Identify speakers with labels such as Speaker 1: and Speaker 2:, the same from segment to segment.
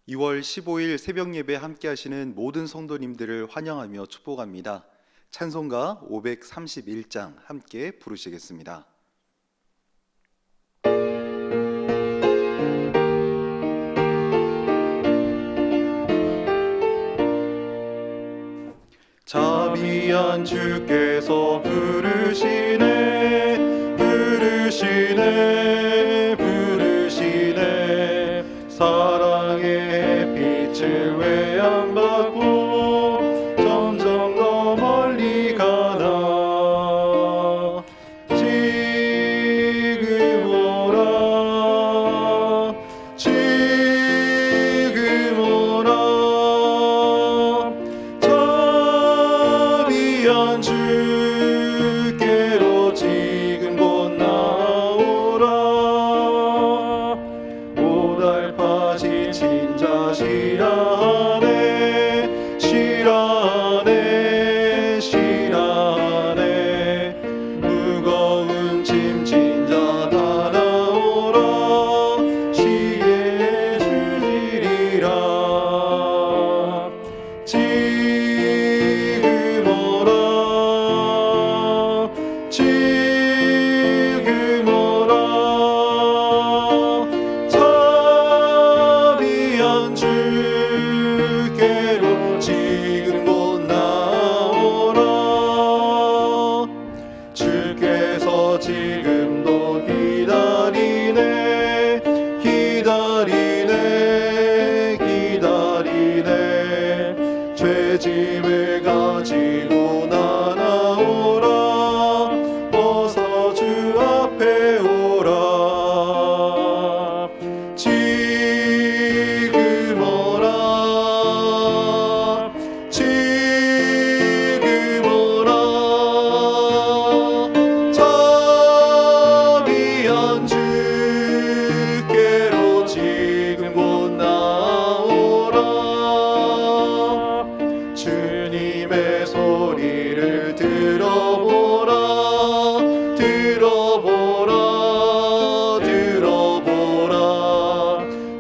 Speaker 1: 2월 15일 새벽 예배 함께 하시는 모든 성도님들을 환영하며 축복합니다. 찬송가 531장 함께 부르시겠습니다. 자비한 주께서 부르시네 사랑의 빛을 외양받고 점점 더 멀리 가나 지금 오라 자비한 주께로 지금 곧 나오라 오달파 지친 자 시라하네 무거운 짐진 자 다 나오라 시에 주시리라 지금 오라 자비한 주께로 지금 곧 나오라 주께서 지금도 기다리네 죄짐을 가지고 나오라 어서 주 앞에 오라 지금 오라 자비한 주께로 지금 곧 나오라 주님의 소리를 들어보라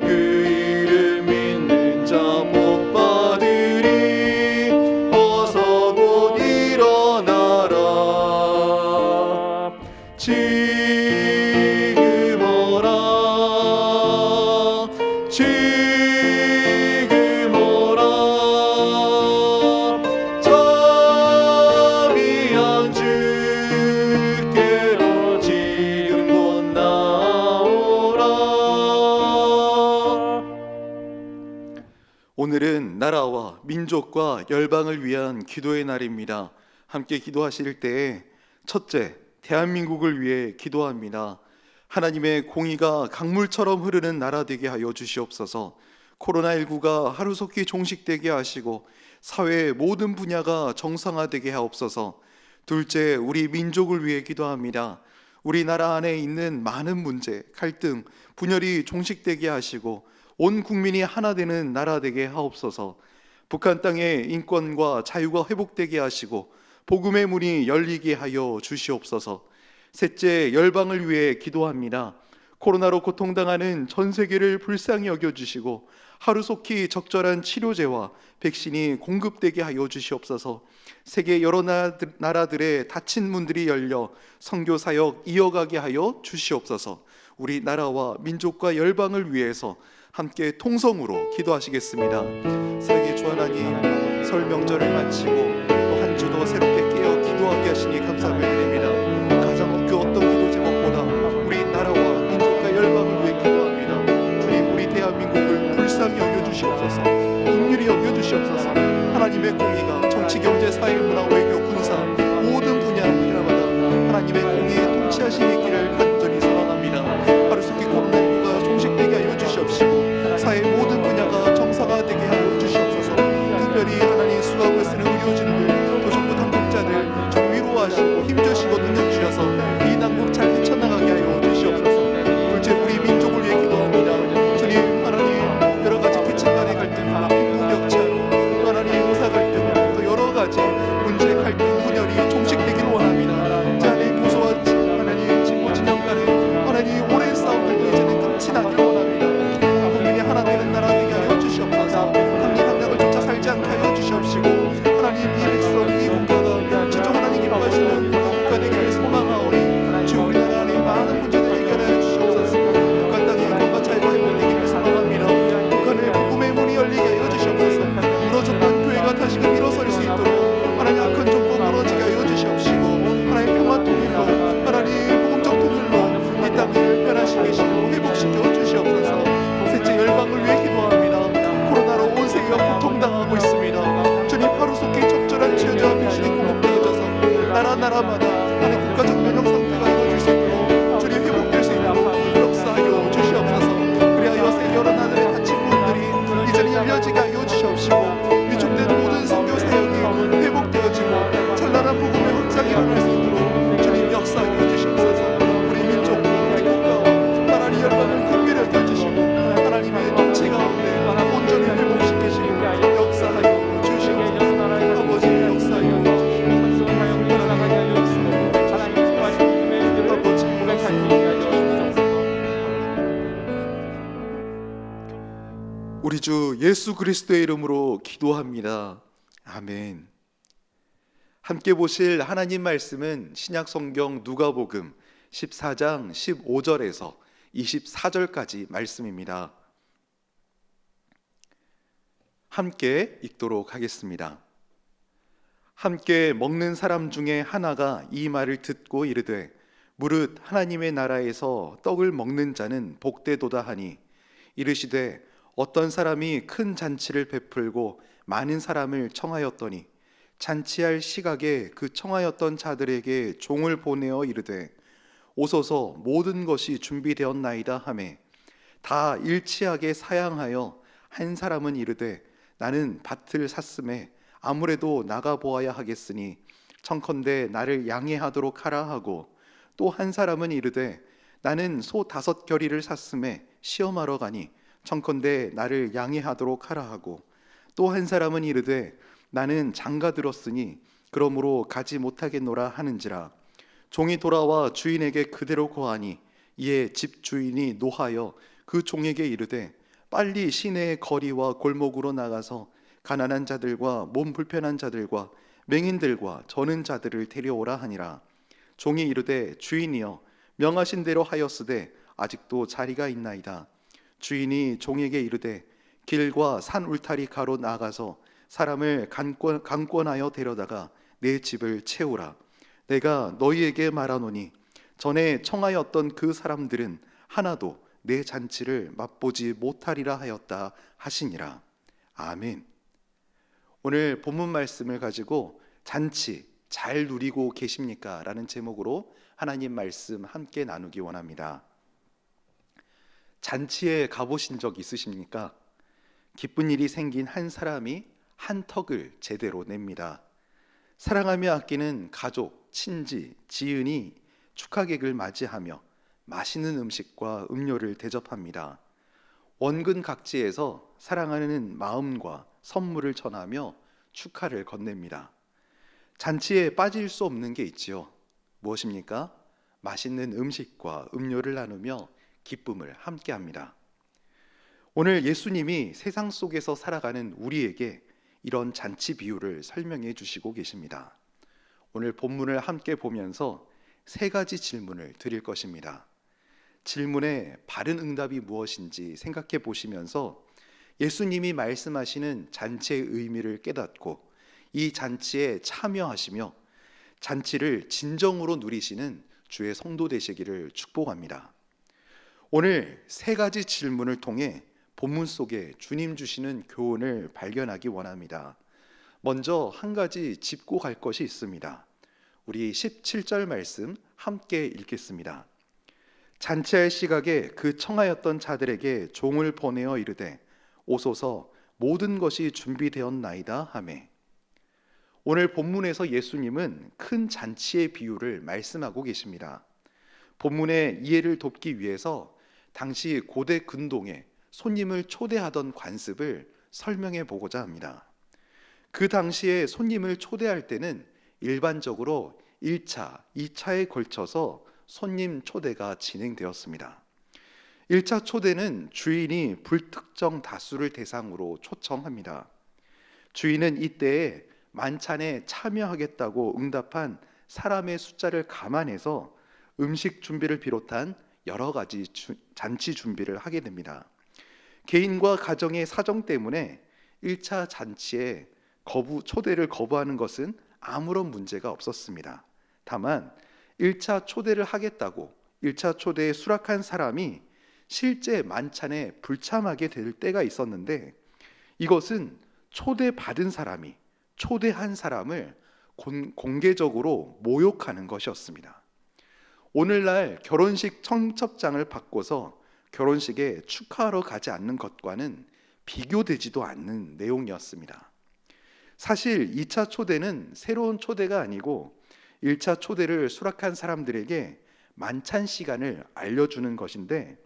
Speaker 1: 그 이름 믿는 자 복 받으리 어서 곧 일어나라 지금 오라 자비한 주께로 지금 곧 나오라. 오늘은 나라와 민족과 열방을 위한 기도의 날입니다. 함께 기도하실 때에 첫째, 대한민국을 위해 기도합니다. 하나님의 공의가 강물처럼 흐르는 나라 되게 하여 주시옵소서. 코로나19가 하루속히 종식되게 하시고 사회의 모든 분야가 정상화되게 하옵소서. 둘째, 우리 민족을 위해 기도합니다. 우리나라 안에 있는 많은 문제, 갈등, 분열이 종식되게 하시고 온 국민이 하나 되는 나라 되게 하옵소서. 북한 땅의 인권과 자유가 회복되게 하시고 복음의 문이 열리게 하여 주시옵소서. 셋째, 열방을 위해 기도합니다. 코로나로 고통당하는 전 세계를 불쌍히 여겨주시고 하루속히 적절한 치료제와 백신이 공급되게 하여 주시옵소서. 세계 여러 나라들의 닫힌 문들이 열려 선교 사역 이어가게 하여 주시옵소서. 우리 나라와 민족과 열방을 위해서 함께 통성으로 기도하시겠습니다. 사랑의 주 하나님, 설 명절을 마치고 또 한 주도 새롭게 깨어 기도하게 하시니 감사를 드립니다. 가장 그 어떤 기도 제목보다 우리 나라와 민족과 열방을 위해 기도합니다. 주님, 우리 대한민국을 불쌍히 여겨주시옵소서. 긍휼히 여겨주시옵소서. 하나님의 공의가 정치, 경제, 사회, 문화, 외교, 군사 모든 분야마다 하나님의 공의에 통치하시는 길을 간절히 소망합니다. 하루속히 코로나19가 종식되게 하여 주시옵시고 사회 모든 분야가 정상화되게 하여 주시옵소서. 특별히 하나님 수고하고 쓰는 의료진들, 도정부 당국자들 좀 위로하시고 힘주시고 능력 주셔서 이 난국 잘 헤쳐나가게 하여 주시옵소서. 둘째, 우리 민족을 위해 기도합니다. 주님, 하나님 여러 가지 계층 간의 갈등, 빈부격차로 또 하나님 의사 갈등, 또 여러 가지 문제, 갈등, 분열이 나라마다 하나님 국가적 면역 상태가 이루어질 수 있도록 주님 회복될 수 있도록 역사하여 주시옵소서. 그리하여 세계여러 나라의 다친 분들이 이제는 열려지게 하여 주시옵시고 위축된 모든 선교 사역이 회복되어지고 찬란한 복음의 확장이 일어날 수 있도록 주님 역사하여 주시옵소서. 우리 민족, 우리 국가와 나라의 열방을 긍휼히 여겨주시고 하나님의 통치 가운데 온전히 회복시키시고 역사하여 주시옵소서. 아버지 역사하여 주시옵소서. 우리 주 예수 그리스도의 이름으로 기도합니다. 아멘. 함께 보실 하나님 말씀은 신약 성경 누가복음 14장 15절에서 24절까지 말씀입니다. 함께 읽도록 하겠습니다. 함께 먹는 사람 중에 하나가 이 말을 듣고 이르되 무릇 하나님의 나라에서 떡을 먹는 자는 복되도다 하니 이르시되 어떤 사람이 큰 잔치를 베풀고 많은 사람을 청하였더니 잔치할 시각에 그 청하였던 자들에게 종을 보내어 이르되 오소서 모든 것이 준비되었나이다 하매 다 일치하게 사양하여 한 사람은 이르되 나는 밭을 샀음에 아무래도 나가 보아야 하겠으니 청컨대 나를 양해하도록 하라 하고 또 한 사람은 이르되 나는 소 5겨리를 샀음에 시험하러 가니 청컨대 나를 양해하도록 하라 하고 또 한 사람은 이르되 나는 장가 들었으니 그러므로 가지 못하겠노라 하는지라. 종이 돌아와 주인에게 그대로 고하니 이에 집 주인이 노하여 그 종에게 이르되 빨리 시내의 거리와 골목으로 나가서 가난한 자들과 몸 불편한 자들과 맹인들과 저는 자들을 데려오라 하니라. 종이 이르되 주인이여 명하신 대로 하였으되 아직도 자리가 있나이다. 주인이 종에게 이르되 길과 산 울타리 가로 나가서 사람을 강권하여 데려다가 내 집을 채우라. 내가 너희에게 말하노니 전에 청하였던 그 사람들은 하나도 내 잔치를 맛보지 못하리라 하였다 하시니라. 아멘. 오늘 본문 말씀을 가지고 잔치 잘 누리고 계십니까? 라는 제목으로 하나님 말씀 함께 나누기 원합니다. 잔치에 가보신 적 있으십니까? 기쁜 일이 생긴 한 사람이 한턱을 제대로 냅니다. 사랑하며 아끼는 가족, 친지, 지은이 축하객을 맞이하며 맛있는 음식과 음료를 대접합니다. 원근 각지에서 사랑하는 마음과 선물을 전하며 축하를 건넵니다. 잔치에 빠질 수 없는 게 있지요. 무엇입니까? 맛있는 음식과 음료를 나누며 기쁨을 함께합니다. 오늘 예수님이 세상 속에서 살아가는 우리에게 이런 잔치 비유를 설명해 주시고 계십니다. 오늘 본문을 함께 보면서 3가지 질문을 드릴 것입니다. 질문에 바른 응답이 무엇인지 생각해 보시면서 예수님이 말씀하시는 잔치의 의미를 깨닫고 이 잔치에 참여하시며 잔치를 진정으로 누리시는 주의 성도 되시기를 축복합니다. 오늘 3가지 질문을 통해 본문 속에 주님 주시는 교훈을 발견하기 원합니다. 먼저 한 가지 짚고 갈 것이 있습니다. 우리 17절 말씀 함께 읽겠습니다. 잔치할 시각에 그 청하였던 자들에게 종을 보내어 이르되 오소서 모든 것이 준비되었나이다 하매. 오늘 본문에서 예수님은 큰 잔치의 비유를 말씀하고 계십니다. 본문의 이해를 돕기 위해서 당시 고대 근동에 손님을 초대하던 관습을 설명해 보고자 합니다. 그 당시에 손님을 초대할 때는 일반적으로 1차, 2차에 걸쳐서 손님 초대가 진행되었습니다. 1차 초대는 주인이 불특정 다수를 대상으로 초청합니다. 주인은 이때에 만찬에 참여하겠다고 응답한 사람의 숫자를 감안해서 음식 준비를 비롯한 여러 가지 잔치 준비를 하게 됩니다. 개인과 가정의 사정 때문에 1차 잔치에 초대를 거부하는 것은 아무런 문제가 없었습니다. 다만 1차 초대를 하겠다고 1차 초대에 수락한 사람이 실제 만찬에 불참하게 될 때가 있었는데 이것은 초대받은 사람이 초대한 사람을 공개적으로 모욕하는 것이었습니다. 오늘날 결혼식 청첩장을 바꿔서 결혼식에 축하하러 가지 않는 것과는 비교되지도 않는 내용이었습니다. 사실 2차 초대는 새로운 초대가 아니고 1차 초대를 수락한 사람들에게 만찬 시간을 알려주는 것인데,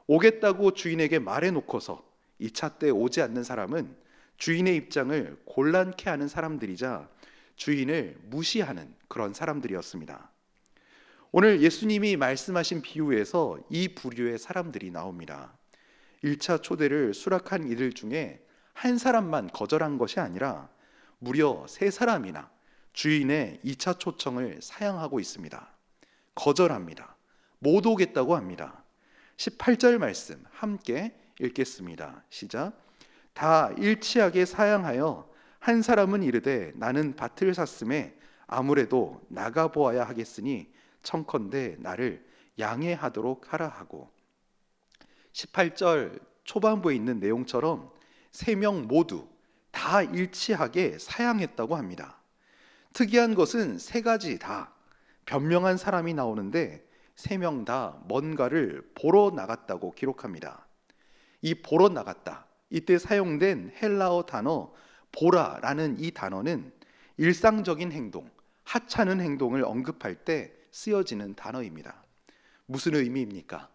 Speaker 1: 오겠다고 주인에게 말해놓고서 2차 때 오지 않는 사람은 주인의 입장을 곤란케 하는 사람들이자 주인을 무시하는 그런 사람들이었습니다. 오늘 예수님이 말씀하신 비유에서 이 부류의 사람들이 나옵니다. 1차 초대를 수락한 이들 중에 한 사람만 거절한 것이 아니라 무려 3사람이나 주인의 2차 초청을 사양하고 있습니다. 거절합니다. 못 오겠다고 합니다. 18절 말씀 함께 읽겠습니다. 시작. 다 일치하게 사양하여 한 사람은 이르되 나는 밭을 샀음에 아무래도 나가보아야 하겠으니 청컨대 나를 양해하도록 하라 하고, 18절 초반부에 있는 내용처럼 3명 모두 다 일치하게 사양했다고 합니다. 특이한 것은 3가지 다 변명한 사람이 나오는데 3명 다 뭔가를 보러 나갔다고 기록합니다. 이 보러 나갔다, 이때 사용된 헬라어 단어 보라라는 이 단어는 일상적인 행동, 하찮은 행동을 언급할 때 쓰여지는 단어입니다. 무슨 의미입니까?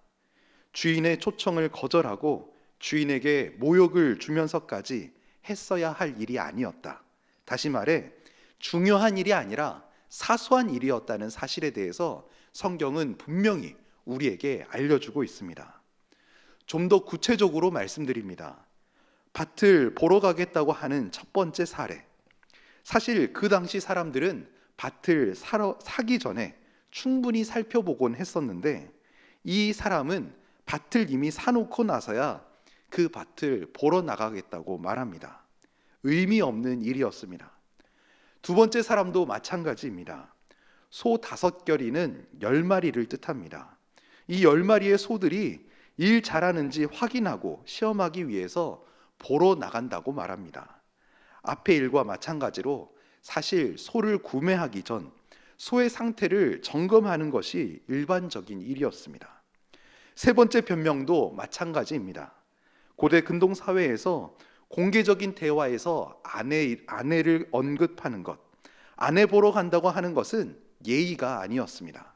Speaker 1: 주인의 초청을 거절하고 주인에게 모욕을 주면서까지 했어야 할 일이 아니었다. 다시 말해 중요한 일이 아니라 사소한 일이었다는 사실에 대해서 성경은 분명히 우리에게 알려주고 있습니다. 좀 더 구체적으로 말씀드립니다. 밭을 보러 가겠다고 하는 첫 번째 사례. 사실 그 당시 사람들은 밭을 사기 전에 충분히 살펴보곤 했었는데, 이 사람은 밭을 이미 사놓고 나서야 그 밭을 보러 나가겠다고 말합니다. 의미 없는 일이었습니다. 두 번째 사람도 마찬가지입니다. 소 5결이는 10마리를 뜻합니다. 이 10마리의 소들이 일 잘하는지 확인하고 시험하기 위해서 보러 나간다고 말합니다. 앞의 일과 마찬가지로 사실 소를 구매하기 전 소의 상태를 점검하는 것이 일반적인 일이었습니다. 세 번째 변명도 마찬가지입니다. 고대 근동 사회에서 공개적인 대화에서 아내를 언급하는 것, 아내 보러 간다고 하는 것은 예의가 아니었습니다.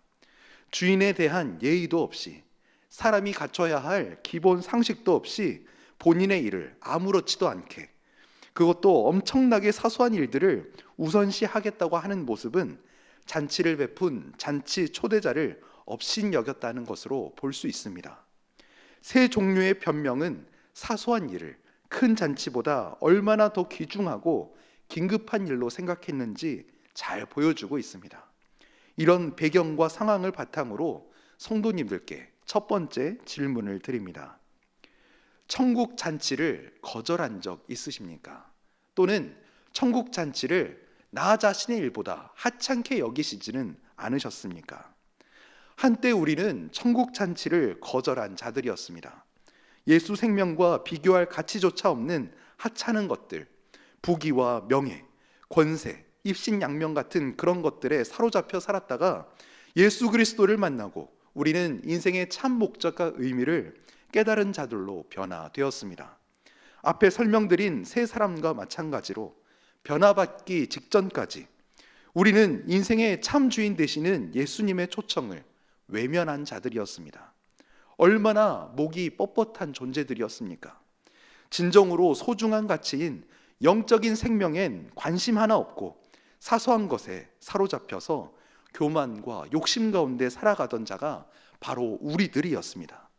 Speaker 1: 주인에 대한 예의도 없이, 사람이 갖춰야 할 기본 상식도 없이 본인의 일을 아무렇지도 않게, 그것도 엄청나게 사소한 일들을 우선시하겠다고 하는 모습은 잔치를 베푼 잔치 초대자를 업신여겼다는 것으로 볼 수 있습니다. 세 종류의 변명은 사소한 일을 큰 잔치보다 얼마나 더 귀중하고 긴급한 일로 생각했는지 잘 보여주고 있습니다. 이런 배경과 상황을 바탕으로 성도님들께 첫 번째 질문을 드립니다. 천국 잔치를 거절한 적 있으십니까? 또는 천국 잔치를 나 자신의 일보다 하찮게 여기시지는 않으셨습니까? 한때 우리는 천국 잔치를 거절한 자들이었습니다. 예수 생명과 비교할 가치조차 없는 하찮은 것들, 부귀와 명예, 권세, 입신양명 같은 그런 것들에 사로잡혀 살았다가 예수 그리스도를 만나고 우리는 인생의 참 목적과 의미를 깨달은 자들로 변화되었습니다. 앞에 설명드린 세 사람과 마찬가지로 변화받기 직전까지 우리는 인생의 참 주인 되시는 예수님의 초청을 외면한 자들이었습니다. 얼마나 목이 뻣뻣한 존재들이었습니까? 진정으로 소중한 가치인 영적인 생명엔 관심 하나 없고 사소한 것에 사로잡혀서 교만과 욕심 가운데 살아가던 자가 바로 우리들이었습니다.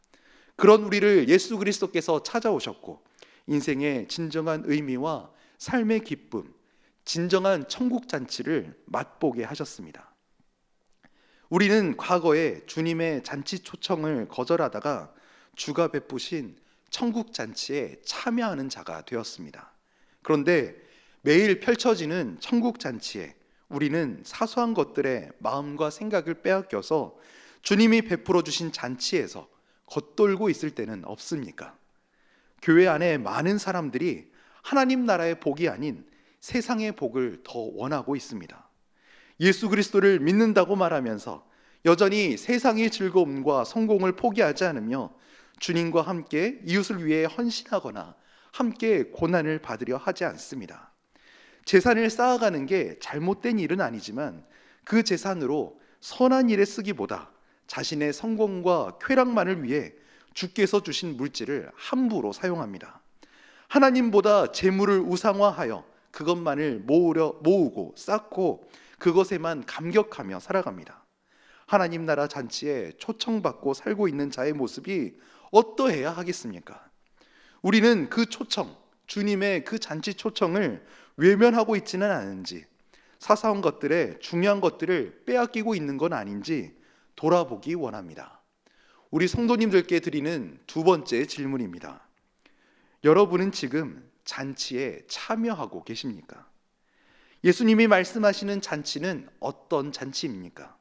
Speaker 1: 그런 우리를 예수 그리스도께서 찾아오셨고 인생의 진정한 의미와 삶의 기쁨, 진정한 천국 잔치를 맛보게 하셨습니다. 우리는 과거에 주님의 잔치 초청을 거절하다가 주가 베푸신 천국 잔치에 참여하는 자가 되었습니다. 그런데 매일 펼쳐지는 천국 잔치에 우리는 사소한 것들에 마음과 생각을 빼앗겨서 주님이 베풀어 주신 잔치에서 겉돌고 있을 때는 없습니까? 교회 안에 많은 사람들이 하나님 나라의 복이 아닌 세상의 복을 더 원하고 있습니다. 예수 그리스도를 믿는다고 말하면서 여전히 세상의 즐거움과 성공을 포기하지 않으며 주님과 함께 이웃을 위해 헌신하거나 함께 고난을 받으려 하지 않습니다. 재산을 쌓아가는 게 잘못된 일은 아니지만 그 재산으로 선한 일에 쓰기보다 자신의 성공과 쾌락만을 위해 주께서 주신 물질을 함부로 사용합니다. 하나님보다 재물을 우상화하여 그것만을 모으고 쌓고 그것에만 감격하며 살아갑니다. 하나님 나라 잔치에 초청받고 살고 있는 자의 모습이 어떠해야 하겠습니까? 우리는 그 초청, 주님의 그 잔치 초청을 외면하고 있지는 않은지, 사사한 것들에 중요한 것들을 빼앗기고 있는 건 아닌지 돌아보기 원합니다. 우리 성도님들께 드리는 두 번째 질문입니다. 여러분은 지금 잔치에 참여하고 계십니까? 예수님이 말씀하시는 잔치는 어떤 잔치입니까?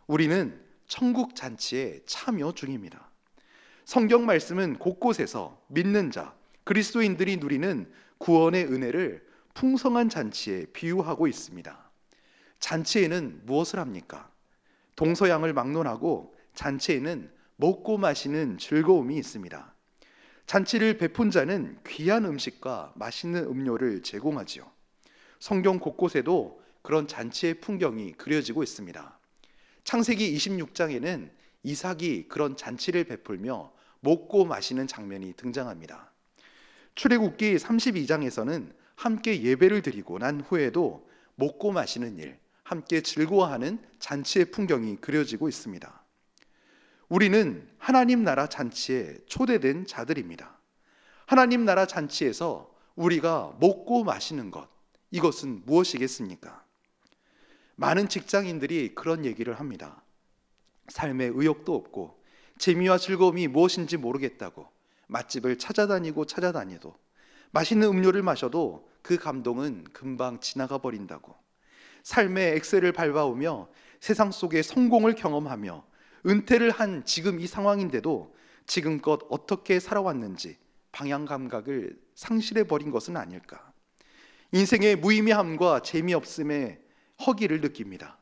Speaker 1: 우리는 천국 잔치에 참여 중입니다. 성경 말씀은 곳곳에서 믿는 자, 그리스도인들이 누리는 구원의 은혜를 풍성한 잔치에 비유하고 있습니다. 잔치에는 무엇을 합니까? 동서양을 막론하고 잔치에는 먹고 마시는 즐거움이 있습니다. 잔치를 베푼 자는 귀한 음식과 맛있는 음료를 제공하지요. 성경 곳곳에도 그런 잔치의 풍경이 그려지고 있습니다. 창세기 26장에는 이삭이 그런 잔치를 베풀며 먹고 마시는 장면이 등장합니다. 출애굽기 32장에서는 함께 예배를 드리고 난 후에도 먹고 마시는 일, 함께 즐거워하는 잔치의 풍경이 그려지고 있습니다. 우리는 하나님 나라 잔치에 초대된 자들입니다. 하나님 나라 잔치에서 우리가 먹고 마시는 것, 이것은 무엇이겠습니까? 많은 직장인들이 그런 얘기를 합니다. 삶에 의욕도 없고 재미와 즐거움이 무엇인지 모르겠다고 맛집을 찾아다니도 맛있는 음료를 마셔도 그 감동은 금방 지나가 버린다고, 삶의 엑셀을 밟아오며 세상 속의 성공을 경험하며 은퇴를 한 지금 이 상황인데도 지금껏 어떻게 살아왔는지 방향 감각을 상실해 버린 것은 아닐까. 인생의 무의미함과 재미없음에 허기를 느낍니다.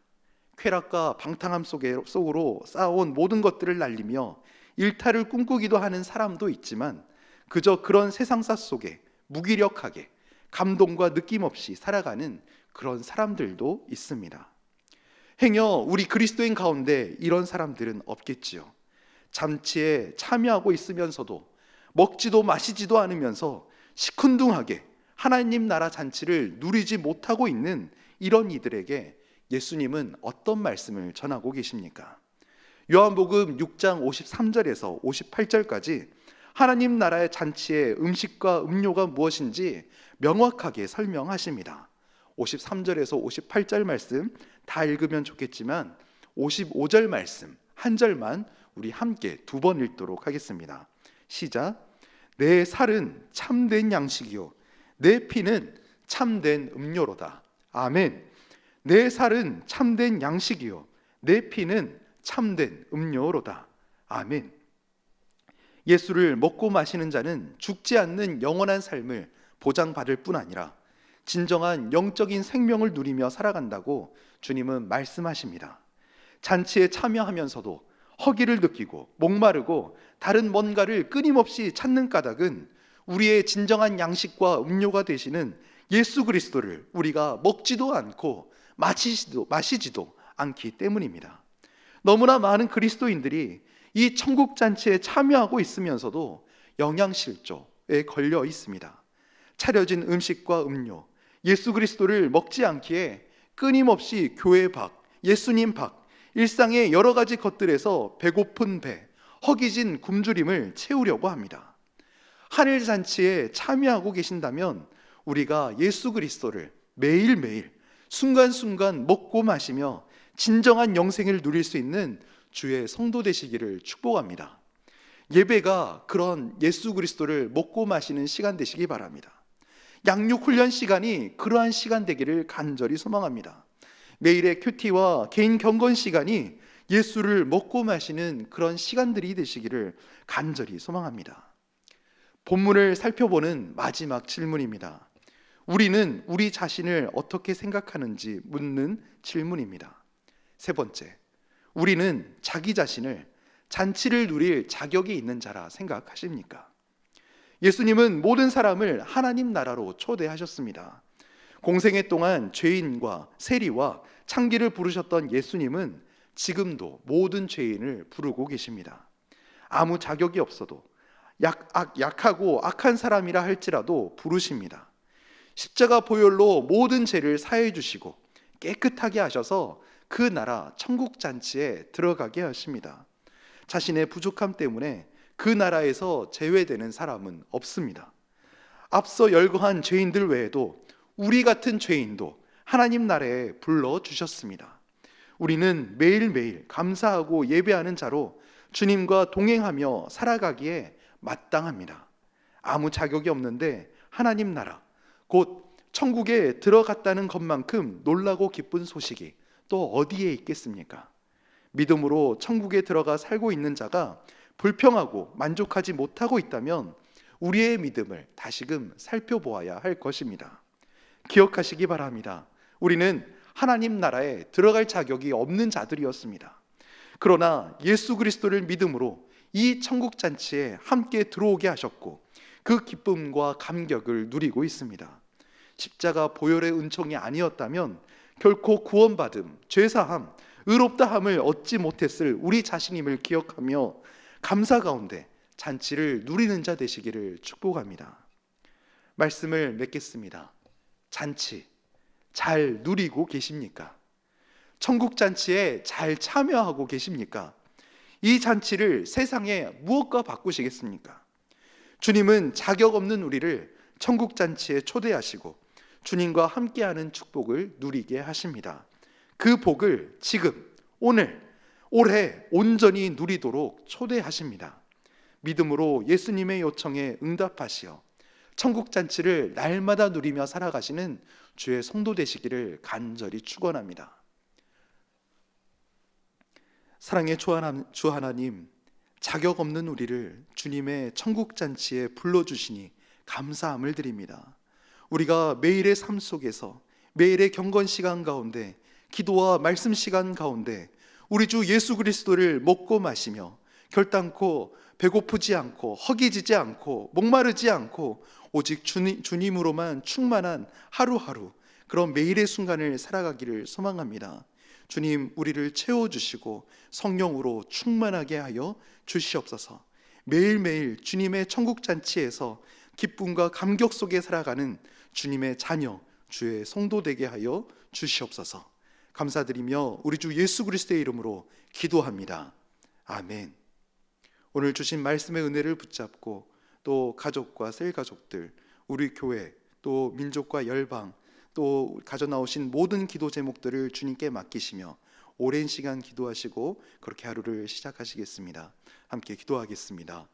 Speaker 1: 쾌락과 방탕함 속으로 쌓아온 모든 것들을 날리며 일탈을 꿈꾸기도 하는 사람도 있지만 그저 그런 세상사 속에 무기력하게 감동과 느낌 없이 살아가는 그런 사람들도 있습니다. 행여 우리 그리스도인 가운데 이런 사람들은 없겠지요. 잔치에 참여하고 있으면서도 먹지도 마시지도 않으면서 시큰둥하게 하나님 나라 잔치를 누리지 못하고 있는 이런 이들에게 예수님은 어떤 말씀을 전하고 계십니까? 요한복음 6장 53절에서 58절까지 하나님 나라의 잔치의 음식과 음료가 무엇인지 명확하게 설명하십니다. 53절에서 58절 말씀 다 읽으면 좋겠지만 55절 말씀 한 절만 우리 함께 두 번 읽도록 하겠습니다. 시작. 내 살은 참된 양식이요 내 피는 참된 음료로다. 아멘. 내 살은 참된 양식이요 내 피는 참된 음료로다. 아멘. 예수를 먹고 마시는 자는 죽지 않는 영원한 삶을 보장받을 뿐 아니라 진정한 영적인 생명을 누리며 살아간다고 주님은 말씀하십니다. 잔치에 참여하면서도 허기를 느끼고 목마르고 다른 뭔가를 끊임없이 찾는 까닭은 우리의 진정한 양식과 음료가 되시는 예수 그리스도를 우리가 먹지도 않고 마시지도 않기 때문입니다. 너무나 많은 그리스도인들이 이 천국 잔치에 참여하고 있으면서도 영양실조에 걸려 있습니다. 차려진 음식과 음료, 예수 그리스도를 먹지 않기에 끊임없이 교회 밖, 예수님 밖, 일상의 여러 가지 것들에서 배고픈 배, 허기진 굶주림을 채우려고 합니다. 하늘 잔치에 참여하고 계신다면 우리가 예수 그리스도를 매일매일 순간순간 먹고 마시며 진정한 영생을 누릴 수 있는 주의 성도 되시기를 축복합니다. 예배가 그런 예수 그리스도를 먹고 마시는 시간 되시기 바랍니다. 양육 훈련 시간이 그러한 시간 되기를 간절히 소망합니다. 매일의 큐티와 개인 경건 시간이 예수를 먹고 마시는 그런 시간들이 되시기를 간절히 소망합니다. 본문을 살펴보는 마지막 질문입니다. 우리는 우리 자신을 어떻게 생각하는지 묻는 질문입니다. 세 번째, 우리는 자기 자신을 잔치를 누릴 자격이 있는 자라 생각하십니까? 예수님은 모든 사람을 하나님 나라로 초대하셨습니다. 공생애 동안 죄인과 세리와 창기를 부르셨던 예수님은 지금도 모든 죄인을 부르고 계십니다. 아무 자격이 없어도 약하고 악한 사람이라 할지라도 부르십니다. 십자가 보혈로 모든 죄를 사해 주시고 깨끗하게 하셔서 그 나라 천국 잔치에 들어가게 하십니다. 자신의 부족함 때문에 그 나라에서 제외되는 사람은 없습니다. 앞서 열거한 죄인들 외에도 우리 같은 죄인도 하나님 나라에 불러주셨습니다. 우리는 매일매일 감사하고 예배하는 자로 주님과 동행하며 살아가기에 마땅합니다. 아무 자격이 없는데 하나님 나라, 곧 천국에 들어갔다는 것만큼 놀라고 기쁜 소식이 또 어디에 있겠습니까? 믿음으로 천국에 들어가 살고 있는 자가 불평하고 만족하지 못하고 있다면 우리의 믿음을 다시금 살펴보아야 할 것입니다. 기억하시기 바랍니다. 우리는 하나님 나라에 들어갈 자격이 없는 자들이었습니다. 그러나 예수 그리스도를 믿음으로 이 천국 잔치에 함께 들어오게 하셨고 그 기쁨과 감격을 누리고 있습니다. 십자가 보혈의 은총이 아니었다면 결코 구원받음, 죄사함, 의롭다함을 얻지 못했을 우리 자신임을 기억하며 감사 가운데 잔치를 누리는 자 되시기를 축복합니다. 말씀을 맺겠습니다. 잔치 잘 누리고 계십니까? 천국 잔치에 잘 참여하고 계십니까? 이 잔치를 세상에 무엇과 바꾸시겠습니까? 주님은 자격 없는 우리를 천국 잔치에 초대하시고 주님과 함께하는 축복을 누리게 하십니다. 그 복을 지금, 오늘, 올해 온전히 누리도록 초대하십니다. 믿음으로 예수님의 요청에 응답하시어 천국 잔치를 날마다 누리며 살아가시는 주의 성도 되시기를 간절히 축원합니다. 사랑의 주 하나님, 자격 없는 우리를 주님의 천국 잔치에 불러주시니 감사함을 드립니다. 우리가 매일의 삶 속에서 매일의 경건 시간 가운데 기도와 말씀 시간 가운데 우리 주 예수 그리스도를 먹고 마시며 결단코 배고프지 않고 허기지지 않고 목마르지 않고 오직 주님으로만 충만한 하루하루 그런 매일의 순간을 살아가기를 소망합니다. 주님, 우리를 채워주시고 성령으로 충만하게 하여 주시옵소서. 매일매일 주님의 천국잔치에서 기쁨과 감격 속에 살아가는 주님의 자녀, 주의 성도 되게 하여 주시옵소서. 감사드리며 우리 주 예수 그리스도의 이름으로 기도합니다. 아멘. 오늘 주신 말씀의 은혜를 붙잡고 또 가족과 셀 가족들, 우리 교회, 또 민족과 열방, 또 가져나오신 모든 기도 제목들을 주님께 맡기시며 오랜 시간 기도하시고 그렇게 하루를 시작하시겠습니다. 함께 기도하겠습니다.